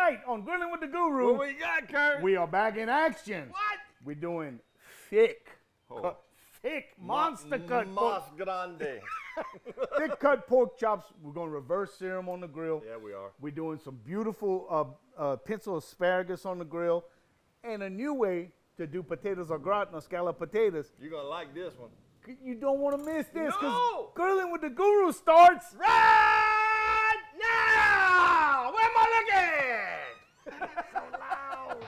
Tonight on Grillin with the Guru, What we got, Kurt? we are back in action. What? We're doing thick monster cut Mas grande. thick cut pork chops. We're going to reverse sear them on the grill. Yeah, we are. We're doing some beautiful pencil asparagus on the grill, and a new way to do potatoes au gratin or scallop potatoes. You're going to like this one. You don't want to miss this because No! Grilling with the Guru starts Right now! Where am I looking? so loud.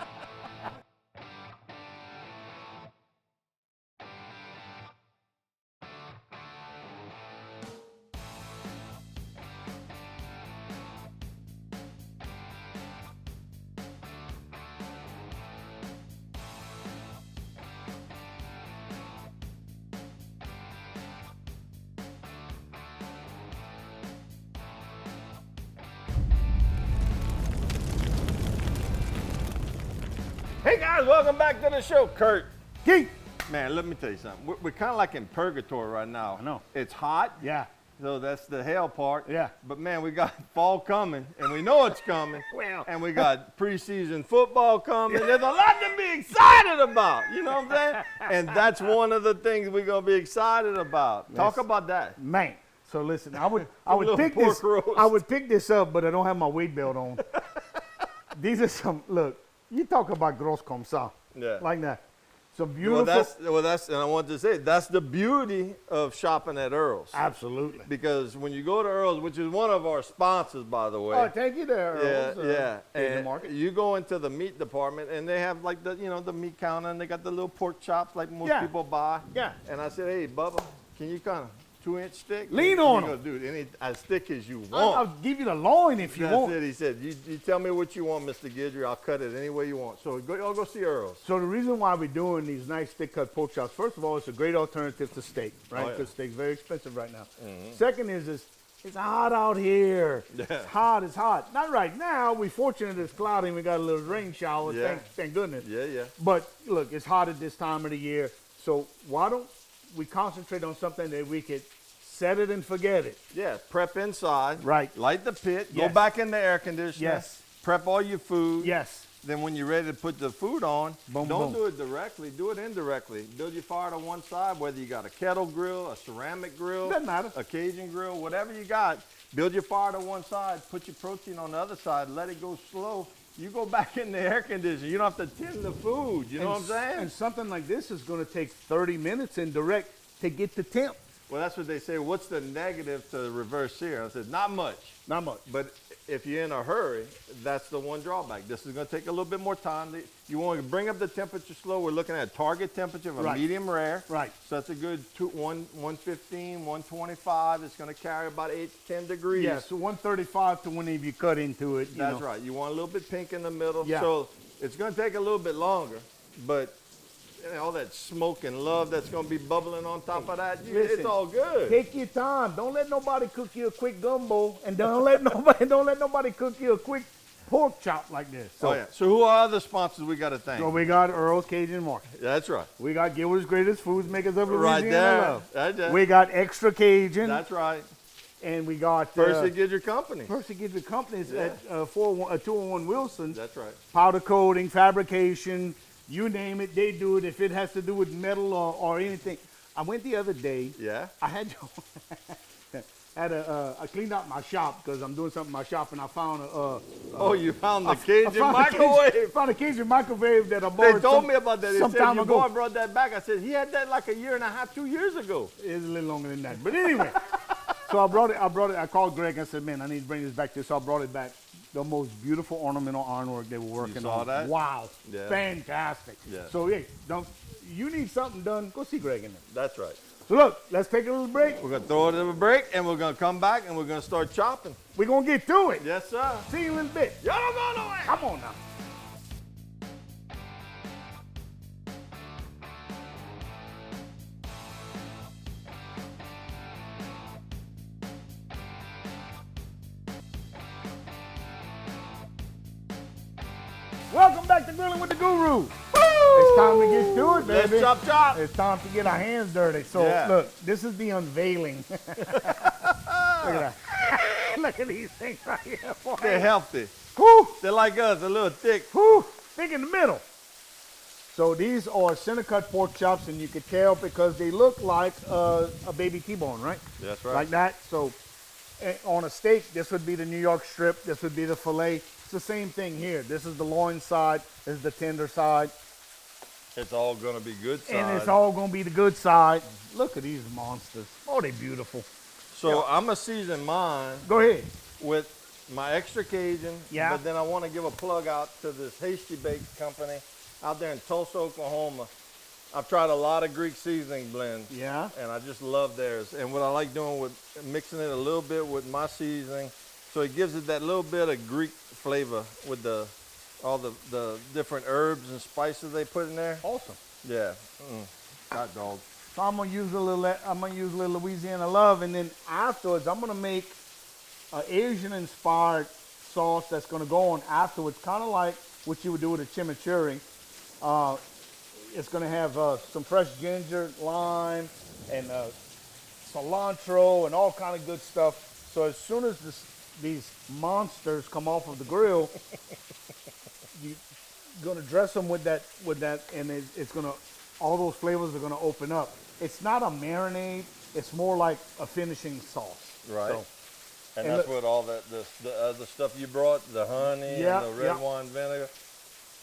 Hey guys, welcome back to the show. Kurt, Keith. man, let me tell you something. We're kind of like in purgatory right now. I know. It's hot, Yeah. so that's the hell part. Yeah. But man, we got fall coming, and we know it's coming. Well. And we got preseason football coming. There's a lot to be excited about. You know what I'm saying? And that's one of the things we're gonna be excited about. Talk Yes. about that. Man, so listen, I would little pick pork this. roast. I would pick this up, but I don't have my weight belt on. These are some. Look, you talk about gros comme ça, Yeah. like that. Some beautiful. Well, that's, and I want to say that's the beauty of shopping at Earl's. Absolutely. Because when you go to Earl's, which is one of our sponsors, by the way. Oh, thank you there. Earls, Yeah. in the And market. you go into the meat department, and they have like the the meat counter, and they got the little pork chops like most Yeah. people buy. Yeah. And I said, hey, Bubba, can you kind of 2-inch stick? Lean He on goes, 'em. dude, any as thick as you I'll want. give you the loin if you That's want. it. He said, you tell me what you want, Mr. Guidry. I'll cut it any way you want. So I'll go see Earl's. So the reason why we're doing these nice thick cut pork chops, first of all, it's a great alternative to steak, right? Oh, yeah. Because steak's very expensive right now. Second is it's hot out here. Yeah. It's hot. It's hot. Not right now. We're fortunate it's cloudy and we got a little rain shower. Yeah. Thank goodness. Yeah. But look, it's hot at this time of the year. So why don't we concentrate on something that we could set it and forget it? Yeah, prep inside. Right. Light the pit. Yes. Go back in the air conditioner. Yes. Prep all your food. Yes. Then when you're ready to put the food on, Boom, don't boom. do it directly. Do it indirectly. Build your fire to one side, whether you got a kettle grill, a ceramic grill, Doesn't matter. a Cajun grill, whatever you got. Build your fire to one side. Put your protein on the other side. Let it go slow. You go back in the air conditioner. You don't have to tend the food. You know what I'm saying? And something like this is going to take 30 minutes in direct to get the temp. Well, that's what they say. What's the negative to reverse sear? I said, not much. Not much. But if you're in a hurry, that's the one drawback. This is going to take a little bit more time. You want to bring up the temperature slow. We're looking at a target temperature of a Right. medium rare. Right. So that's a good 115, 125. It's going to carry about 8 to 10 degrees. Yeah, so 135 to whenever you cut into it. That's right. You want a little bit pink in the middle. Yeah. So it's going to take a little bit longer, but all that smoke and love that's going to be bubbling on top of that, Listen, it's all good. Take your time. Don't let nobody cook you a quick gumbo, and don't let nobody cook you a quick pork chop like this. So, So who are other sponsors we got to thank? so we got Earl's Cajun Market. That's right. We got Gilbert's Greatest Foods Makers of Right Louisiana there. Love. Right there. We got Extra Cajun, That's right. and we got First, it gives your company. Percy Gidget Companies Yeah. at 201 Wilson. That's right. Powder coating, fabrication, you name it, they do it. If it has to do with metal or anything. I went the other day. Yeah. I had I cleaned out my shop because I'm doing something in my shop, and I found You found the I Cajun found microwave. found a Cajun microwave that I They borrowed. told me about that. They some said time your ago. boy brought that back. I said he had that like a year and a half, 2 years ago. It's a little longer than that, but anyway. So I brought it. I called Greg. I said, "Man, I need to bring this back to you." So I brought it back. The most beautiful ornamental ironwork they were working saw on. that? Wow, Yeah. fantastic. Yeah. So hey, you need something done? Go see Greg in there. That's right. So look, let's take a little break. We're gonna throw it in a break, and we're gonna come back, and we're gonna start chopping. We're gonna get to it. Yes, sir. See you in a little bit. Y'all don't go nowhere. Come on now. Welcome back to Grilling with the Guru. Woo! It's time to get to it, Let's baby. chop, chop. It's time to get our hands dirty. So Yeah. look, this is the unveiling. Look at that. Look at these things right here, boy. They're healthy. Whew. They're like us, a little thick. Whew. Thick in the middle. So these are center cut pork chops, and you can tell because they look like a baby T-bone, right? That's right. Like that. So on a steak, this would be the New York strip. This would be the filet. It's the same thing here. This is the loin side. This is the tender side. It's all gonna be good side. And it's all gonna be the good side. Look at these monsters. Oh, they're beautiful. So Yeah. I'm gonna season mine Go ahead. with my extra Cajun. Yeah. But then I want to give a plug out to this Hasty Bake company out there in Tulsa, Oklahoma. I've tried a lot of Greek seasoning blends. Yeah. And I just love theirs. And what I like doing with mixing it a little bit with my seasoning, so it gives it that little bit of Greek flavor with all the different herbs and spices they put in there. Awesome. Yeah. Hot dog. So I'm gonna use a little Louisiana love, and then afterwards I'm gonna make an Asian-inspired sauce that's gonna go on afterwards, kind of like what you would do with a chimichurri. It's gonna have some fresh ginger, lime, and cilantro, and all kind of good stuff. So as soon as these monsters come off of the grill, you're gonna dress them with that, and it's gonna, all those flavors are gonna open up. It's not a marinade. It's more like a finishing sauce. Right. So, And and that's look- what all the other stuff you brought, the honey Yeah, and the red wine vinegar.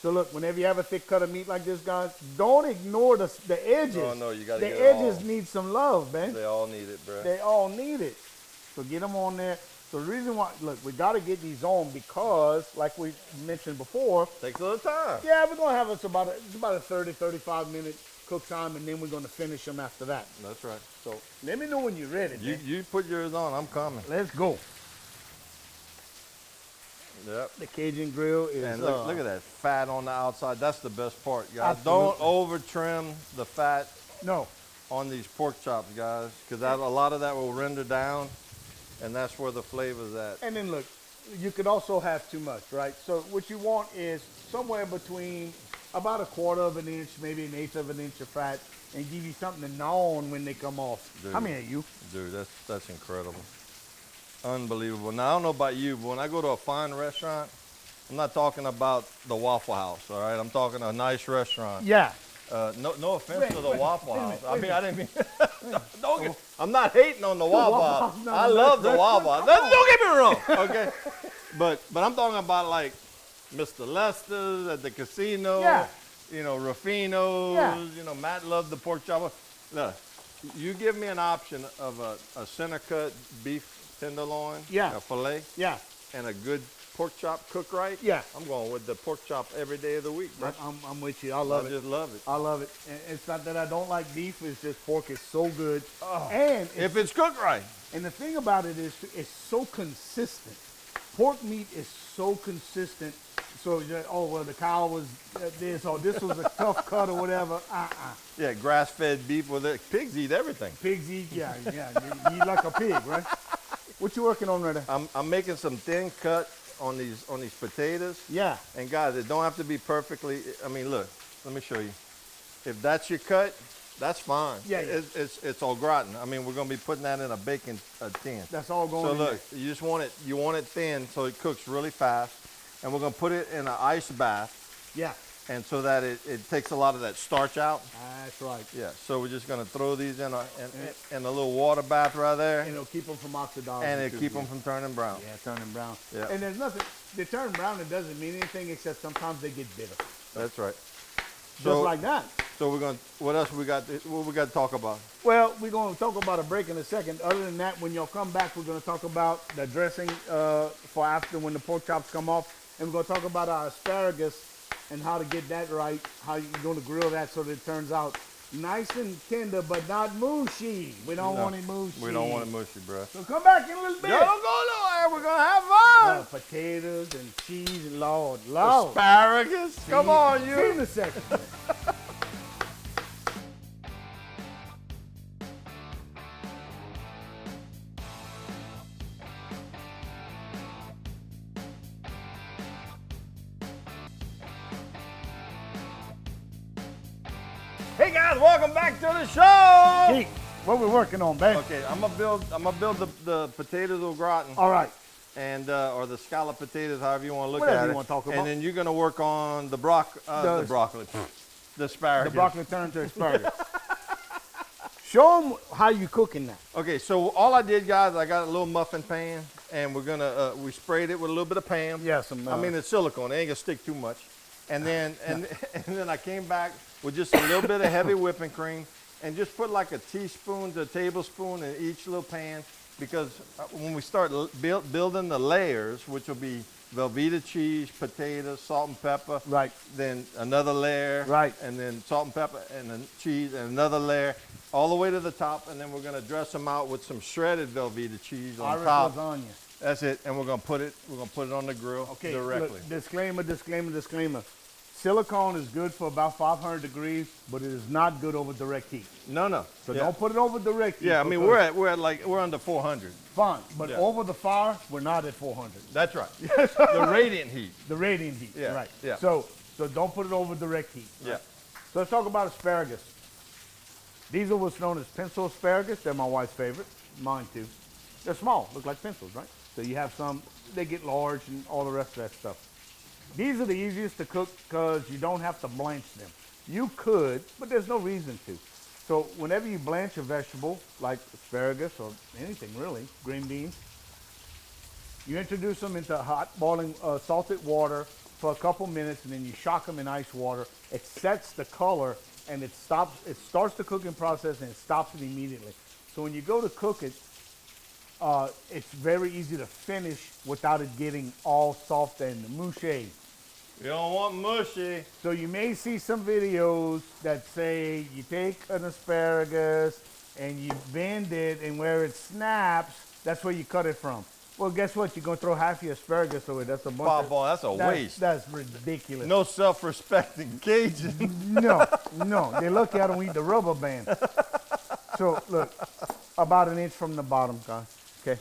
so look, whenever you have a thick cut of meat like this, guys, don't ignore the edges. Oh, no, you gotta The get it edges all. need some love, man. They all need it, bro. They all need it. So get them on there. So the reason why, look, we got to get these on because, like we mentioned before, Takes a little time. yeah, we're gonna have it's about a 30, 35 minute cook time, and then we're gonna finish them after that. That's right. So let me know when you're ready. You man. you put yours on, I'm coming. Let's go. Yep. The Cajun grill is. And look at that fat on the outside. That's the best part, guys. Absolutely. Don't over trim the fat No. on these pork chops, guys, because a lot of that will render down, and that's where the flavor's at. And then look, you could also have too much, right? So what you want is somewhere between about a quarter of an inch, maybe an eighth of an inch of fat, and give you something to gnaw on when they come off. Dude. How many are you? Dude, that's incredible. Unbelievable. Now, I don't know about you, but when I go to a fine restaurant, I'm not talking about the Waffle House, all right? I'm talking a nice restaurant. Yeah. No offense to the Waffle House. I mean, I didn't mean. Oh. I'm not hating on the Waffle Waffle House. House, no, I no, love the that's- Waffle House. Don't get me wrong, okay? But I'm talking about like Mr. Lester's at the casino. Yeah. You know, Rufino's. Yeah. You know, Matt loved the pork chop. Look, you give me an option of a center cut beef tenderloin, Yeah. a filet, Yeah. and a good pork chop cooked right. Yeah. I'm going with the pork chop every day of the week, bro. I'm with you. I love I it. just love it. I love it. And it's not that I don't like beef. It's just pork is so good. Oh. And If it's cooked right. and the thing about it is it's so consistent. Pork meat is so consistent. So oh well, the cow was this or this was a tough cut or whatever. Yeah, grass-fed beef with it. Pigs eat everything. Pigs eat, yeah. You eat like a pig, right? What you working on right now? I'm making some thin cut on these potatoes. Yeah. And guys, it don't have to be perfectly. I mean, look, let me show you. If that's your cut, that's fine. Yeah. It's au gratin. I mean, we're gonna be putting that in a baking tin. That's all going So in look, you just want it thin so it cooks really fast, and we're gonna put it in an ice bath, there. Yeah. and so that it takes a lot of that starch out. That's right. Yeah. So we're just gonna throw these in a little water bath right there, And it'll keep them from oxidizing. and it too, keep yeah. them from turning brown. Yeah, turning brown. Yeah. And there's nothing. They turn brown. It doesn't mean anything except sometimes they get bitter. That's right. Just like that. So we're gonna. What else we got? What we got to talk about? Well, we're going to talk about a break in a second. Other than that, when y'all come back, we're going to talk about the dressing for after when the pork chops come off. And we're going to talk about our asparagus and how to get that right, how you're going to grill that so that it turns out nice and tender, but not mushy. We don't want it mushy. We don't want it mushy, bro. So come back in a little bit. Yo, don't go nowhere. We're gonna have fun. Potatoes and cheese and Lord. Asparagus. Come on, See you. you in a second. Hey guys, welcome back to the show. Keith, what we working on, babe? Okay, I'm gonna build the potatoes au gratin. All right. and or the scallop potatoes, however you want to look Whatever at you it. wanna talk about. And then you're going to work on the broccoli, the asparagus. The broccoli turned to asparagus. Show them how you cooking that. Okay, so all I did, guys, I got a little muffin pan, and we're gonna we sprayed it with a little bit of Pam. Yeah, some. I mean, it's silicone; it ain't gonna stick too much. And then and then I came back with just a little bit of heavy whipping cream, and just put like a teaspoon to a tablespoon in each little pan, because when we start building the layers, which will be Velveeta cheese, potatoes, salt and pepper. Right. Then another layer. Right. And then salt and pepper, and then cheese, and another layer, all the way to the top. And then we're gonna dress them out with some shredded Velveeta cheese on Irish top. lasagna. That's it. And we're gonna put it on the grill directly. Look, disclaimer. Silicone is good for about 500 degrees, but it is not good over direct heat. No. So don't put it over direct heat. Yeah, I mean we're under 400. Fine, but Yeah. over the fire, we're not at 400. That's right. The radiant heat. The radiant heat. Yeah, Right. yeah. So don't put it over direct heat. Yeah. So let's talk about asparagus. These are what's known as pencil asparagus. They're my wife's favorite. Mine too. They're small, look like pencils, right? So you have some, they get large and all the rest of that stuff. These are the easiest to cook because you don't have to blanch them. You could, but there's no reason to. So whenever you blanch a vegetable, like asparagus or anything really, green beans, you introduce them into hot boiling salted water for a couple minutes, and then you shock them in ice water. It sets the color, and it starts the cooking process, and it stops it immediately. So when you go to cook it, it's very easy to finish without it getting all soft and mushy. You don't want mushy. So you may see some videos that say you take an asparagus and you bend it, and where it snaps, that's where you cut it from. Well, guess what? You're going to throw half your asparagus away. That's a bunch That's a waste. That's ridiculous. No self-respecting Cajun. No. They look at them, we eat the rubber band. So look, about an inch from the bottom, guys. Okay.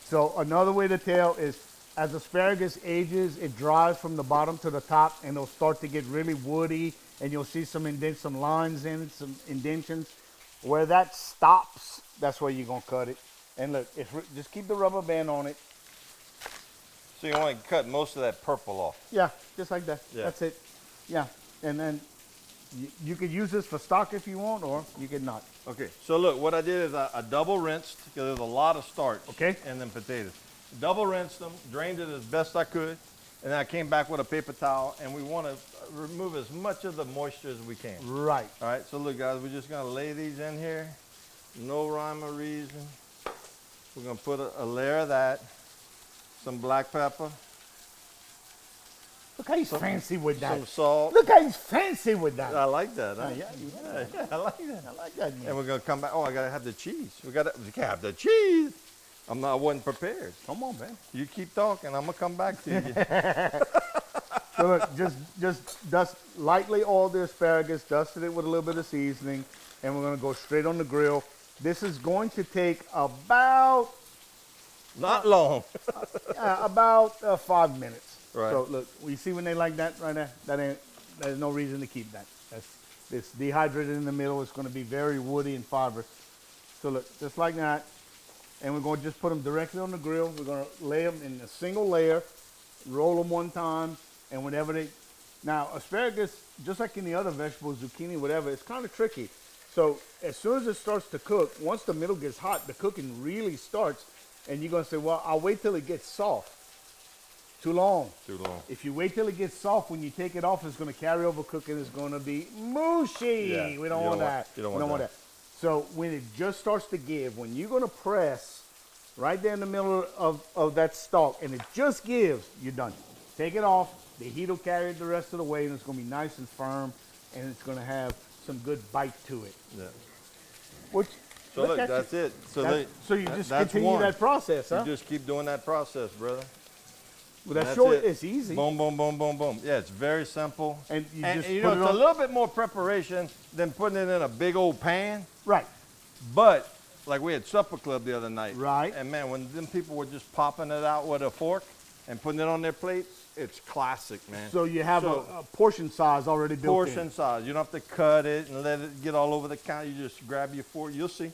So another way to tell is, as asparagus ages, it dries from the bottom to the top, and it'll start to get really woody, and you'll see some lines in it, some indentions. Where that stops, that's where you're gonna cut it. And look, just keep the rubber band on it. So you want to cut most of that purple off. Yeah, just like that. Yeah. That's it. Yeah, and then you could use this for stock if you want, or you could not. Okay, so look, what I did is I double rinsed, because there's a lot of starch in them potatoes. Double rinsed them, drained it as best I could, and then I came back with a paper towel, and we want to remove as much of the moisture as we can. Right. All right, so look, guys, we're just going to lay these in here. No rhyme or reason. We're going to put a layer of that, some black pepper. Look how he's fancy with that. Some salt. Look how he's fancy with that. I like that. Huh? Yeah, I like that. I like that. Man. And we're going to come back. Oh, I got to have the cheese. We can't have the cheese. I wasn't prepared. Come on, man. You keep talking. I'm going to come back to you. So look, just dust lightly all the asparagus, dusted it with a little bit of seasoning, and we're going to go straight on the grill. This is going to take about... Not long. about 5 minutes. Right. So look, you see when they like that right there? There's no reason to keep that. It's dehydrated in the middle. It's going to be very woody and fibrous. So look, just like that. And we're going to just put them directly on the grill. We're going to lay them in a single layer, roll them one time, and whenever they... Now, asparagus, just like any other vegetables, zucchini, whatever, it's kind of tricky. So as soon as it starts to cook, once the middle gets hot, the cooking really starts, and you're going to say, well, I'll wait till it gets soft. Too long. Too long. If you wait till it gets soft, when you take it off, it's going to carry over cooking. It's going to be mushy. Yeah, We don't want that. You don't want that. So when it just starts to give, when you're going to press right there in the middle of that stalk, and it just gives, you're done. Take it off. The heat will carry it the rest of the way, and it's going to be nice and firm, and it's going to have some good bite to it. Yeah. Which, So look, that's it. So you just continue that process, huh? You just keep doing that process, brother. Well, that's short. It's easy. Boom, boom, boom, boom, boom. Yeah, it's very simple. And you just you put know, it it's on. a little bit more preparation than putting it in a big old pan. Right. But like we had supper club the other night. Right. And man, when them people were just popping it out with a fork and putting it on their plate, it's classic, man. So you have a portion size already built in. Portion size. You don't have to cut it and let it get all over the counter. You just grab your fork. You'll see.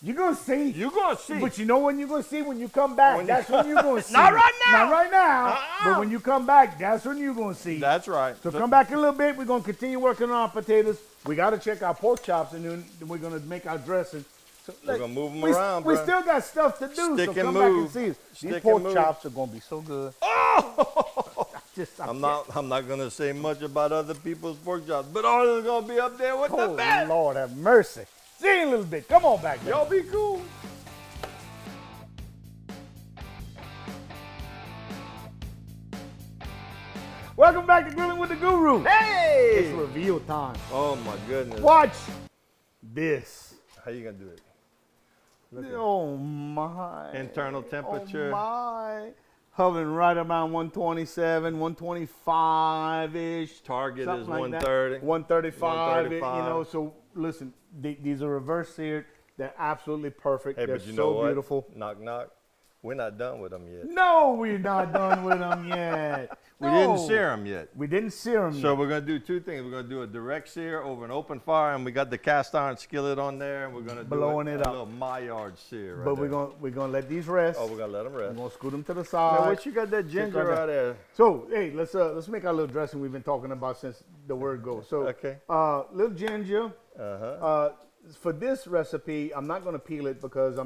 You're gonna see. You're gonna see. But you know when you're gonna see when you come back. That's when you're gonna see. Not right now. Not right now. But when you come back, that's when you're gonna see. That's right. So come back in a little bit. We're gonna continue working on our potatoes. We gotta check our pork chops, and then we're gonna make our dressing. So we're gonna move them around, bro. We still got stuff to do. Stick so and come move. back and see us. These Stick pork and move. chops are gonna be so good. Oh! I'm I'm not gonna say much about other people's pork chops, but ours is gonna be up there with the best. Lord have mercy. See you in a little bit. Come on back, Y'all be cool. Welcome back to Grilling with the Guru. Hey! It's reveal time. Oh my goodness. Watch this. How you gonna do it? Look at Oh my. internal temperature. Oh my. Hovering right around 127, 125-ish. Target something is like 130. That. 135, you 135. know, so listen, these are reverse seared. They're absolutely perfect. Hey, They're but you so know what? beautiful. Knock, knock. We're not done with them yet. No, we're not done with them yet. We didn't sear them yet. We didn't sear them So yet. we're going to do two things. We're going to do a direct sear over an open fire, and we got the cast iron skillet on there, and we're going to do Blowing it a up. little Maillard sear right But there. we're gonna let these rest. Oh, we're going to let them We're rest. gonna scoot them to the side. Now, what you got that ginger right right there? So, hey, let's make our little dressing we've been talking about since the word go. So, Okay. Little ginger. Uh-huh. For this recipe, I'm not gonna peel it because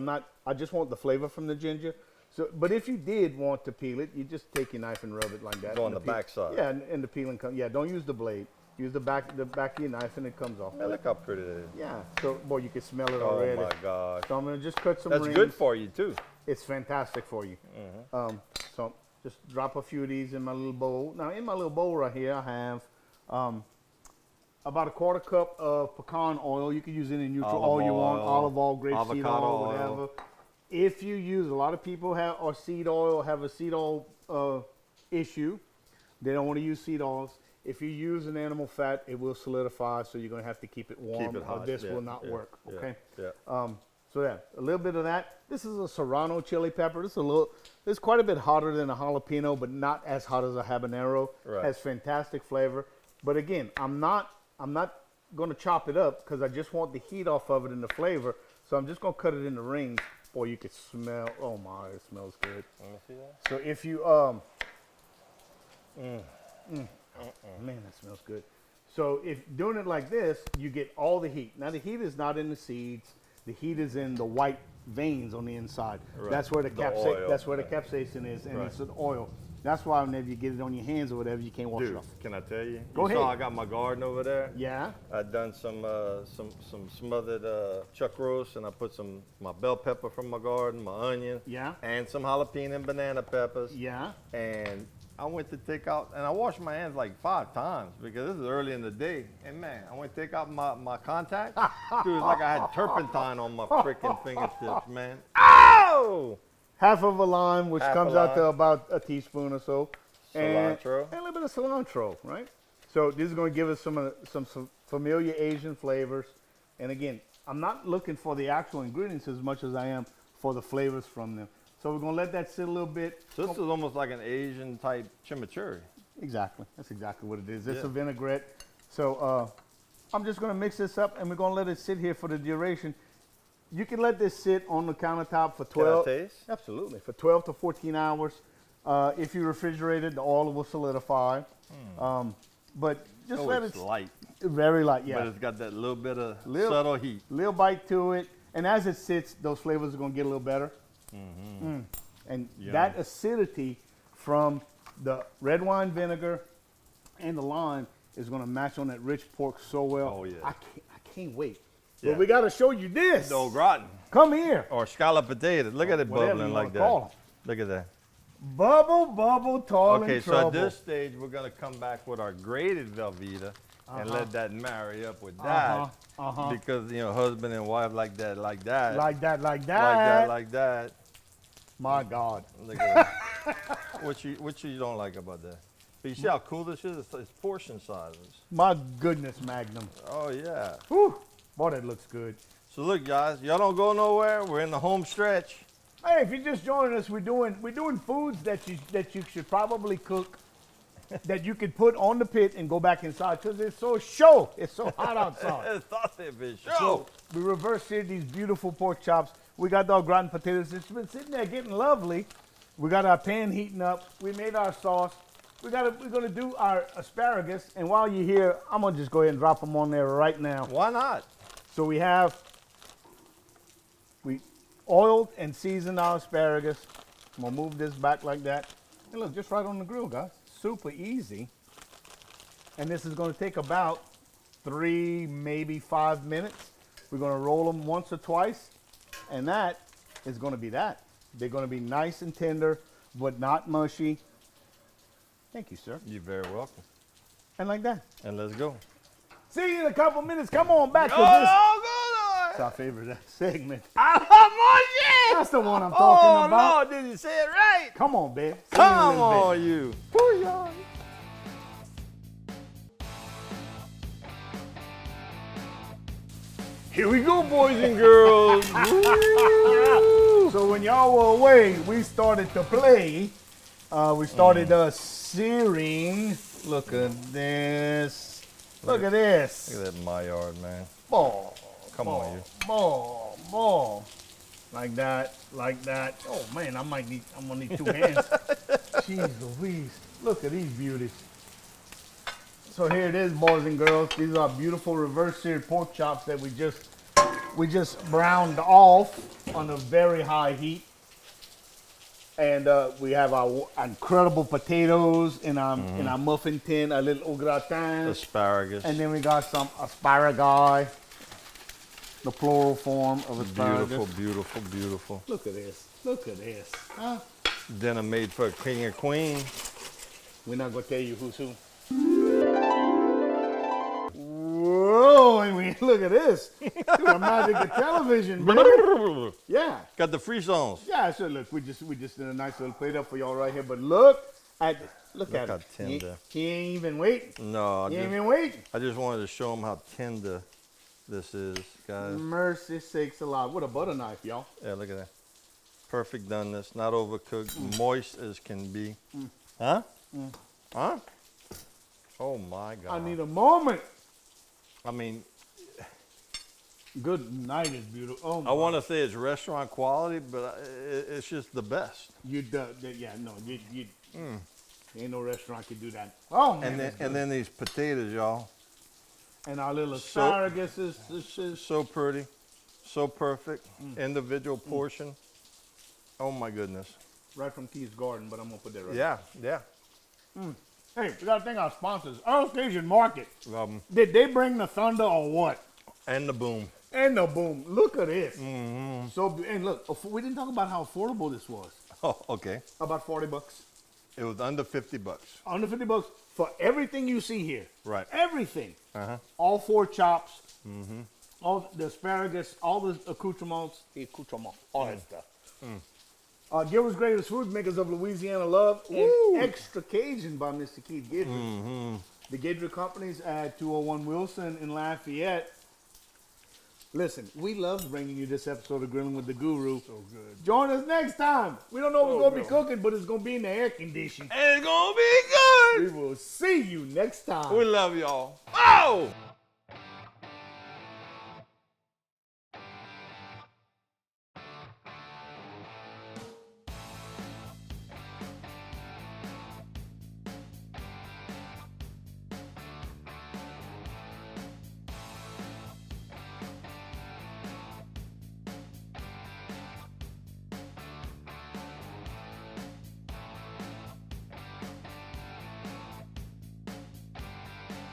I just want the flavor from the ginger. So, but if you did want to peel it, you just take your knife and rub it like that. Go on and the back side. Yeah, and the peeling comes. Yeah, don't use the blade. Use the back of your knife and it comes off. Hey, look how pretty that is. Yeah. So, boy, you can smell it Oh, already. my God. So I'm gonna just cut some That's rings. good for you, too. It's fantastic for you. So just drop a few of these in my little bowl. Now in my little bowl right here, I have about a quarter cup of pecan oil. You can use any neutral oil you want, olive oil, grapeseed avocado oil, oil. whatever. If you use, a lot of people have seed oil, have a seed oil issue. They don't want to use seed oils. If you use an animal fat, it will solidify, so you're going to have to keep it warm, Keep it hot. or this Yeah, will not yeah, work. yeah, Okay. Yeah. So yeah, a little bit of that. This is a serrano chili pepper. It's quite a bit hotter than a jalapeno, but not as hot as a habanero. Right. Has fantastic flavor. But again, I'm not going to chop it up because I just want the heat off of it and the flavor. So I'm just going to cut it into rings. Boy, you can smell. Oh my, it smells good. Let me see that. So if you man, that smells good. So if doing it like this, you get all the heat. Now the heat is not in the seeds. The heat is in the white veins on the inside. Right. That's where the oil. That's where the capsaicin is, and Right. it's an oil. That's why whenever you get it on your hands or whatever, you can't wash it Dude, off. can I tell you? Go You saw ahead. I got my garden over there. Yeah. I done some smothered chuck roast, and I put my bell pepper from my garden, my onion, Yeah. and some jalapeno and banana peppers. Yeah. And I went to take out, and I washed my hands like 5 times because this is early in the day. And man, I went to take out my contact. Dude, it's like I had turpentine on my freaking fingertips, man. Ow! Half of a lime, which Half comes a out to lime. about a teaspoon or so. Cilantro. And a little bit of cilantro, right? So this is going to give us some familiar Asian flavors. And again, I'm not looking for the actual ingredients as much as I am for the flavors from them. So we're going to let that sit a little bit. So this is almost like an Asian type chimichurri. Exactly. That's exactly what it is. It's Yeah. a vinaigrette. So I'm just going to mix this up, and we're going to let it sit here for the duration. You can let this sit on the countertop for 12. Can I taste? Absolutely. For 12 to 14 hours. If you refrigerate it, the oil will solidify. But just let it's it light, very light, yeah. but it's got that little bit of Little- subtle heat. Little bite to it, and as it sits, those flavors are going to get a little better. And Yum. that acidity from the red wine vinegar and the lime is going to match on that rich pork so well. Oh, yeah. I can't wait. Yeah. But we got to show you this. No gratin Come here. or scallop potatoes. Look at it Whatever bubbling you like wanna call 'em. that. Look at that. Bubble, tall Okay, and so trouble. at this stage, we're gonna come back with our grated Velveeta and let that marry up with that, because husband and wife like that. Like that. Like that. My God. Look at that. What you don't like about that? But you see how cool this is? It's portion sizes. My goodness, Magnum. Oh yeah. Whew. Boy, that looks good. So look, guys, y'all don't go nowhere. We're in the home stretch. Hey, if you're just joining us, we're doing foods that you should probably cook that you could put on the pit and go back inside because it's so show. It's so hot outside. So we reverse seared these beautiful pork chops. We got our gratin potatoes. It's been sitting there getting lovely. We got our pan heating up. We made our sauce. We're gonna do our asparagus. And while you're here, I'm gonna just go ahead and drop them on there right now. Why not? So we oiled and seasoned our asparagus. I'm gonna move this back like that. And look, just right on the grill, guys. Super easy. And this is gonna take about 3, maybe 5 minutes. We're gonna roll them once or twice, and that is gonna be that. They're gonna be nice and tender, but not mushy. Thank you, sir. You're very welcome. And like that. And let's go. See you in a couple minutes. Come on back to Oh, this. go, It's our favorite segment. Moshi! That's the one I'm talking about. Oh, Lord, did you say it right? Come on, babe. Come on, you. Booyah. Here we go, boys and girls. So when y'all were away, we started to play. We started searing. Look at this. Look at this. Look at that Maillard, man. Ball. Come on, you. Ball. Like that. Oh man, I'm gonna need 2 hands. Jeez Louise. Look at these beauties. So here it is, boys and girls. These are beautiful reverse seared pork chops that we just browned off on a very high heat. And we have our incredible potatoes in our muffin tin, a little gratin. Asparagus. And then we got some asparagus, the plural form of asparagus. Beautiful, beautiful, beautiful. Look at this. Look at this. Huh? Dinner made for a king and queen. We're not going to tell you who's who. Whoa, and we look at this. The magic of television, baby. Yeah. Got the frissons. Yeah, so look, we just did a nice little plate up for y'all right here. But look at Look how how tender. He ain't even waiting. No, He ain't even waiting. I just wanted to show them how tender this is, guys. Mercy sakes alive. What a butter knife, y'all. Yeah, look at that. Perfect doneness, not overcooked, moist as can be. Huh? Huh? Oh my God. I need a moment. I mean, Good night is beautiful. Oh, I want to say it's restaurant quality, but it's just the best. Ain't no restaurant could do that. Oh man. And then these potatoes, y'all. And our little asparagus is So pretty, so perfect, individual portion. Oh my goodness. right from Keith's garden, but I'm gonna put that right. Yeah. Hey, we gotta thank our sponsors. Earl's Cajun Market. Love 'em. Did they bring the thunder or what? And the boom. And the boom. Look at this. So and look, we didn't talk about how affordable this was. Oh, okay. About $40. It was under $50. Under $50 for everything you see here. Right. Everything. All 4 chops. All the asparagus, all the accoutrements, all that stuff. Gilbert's Greatest Food, makers of Louisiana Love, and Extra Cajun by Mr. Keith Guidry. The Guidry Company's at 201 Wilson in Lafayette. Listen, we love bringing you this episode of Grilling with the Guru. So good. Join us next time. We don't know what's going to be cooking, but it's going to be in the air condition. And it's going to be good. We will see you next time. We love y'all. Oh!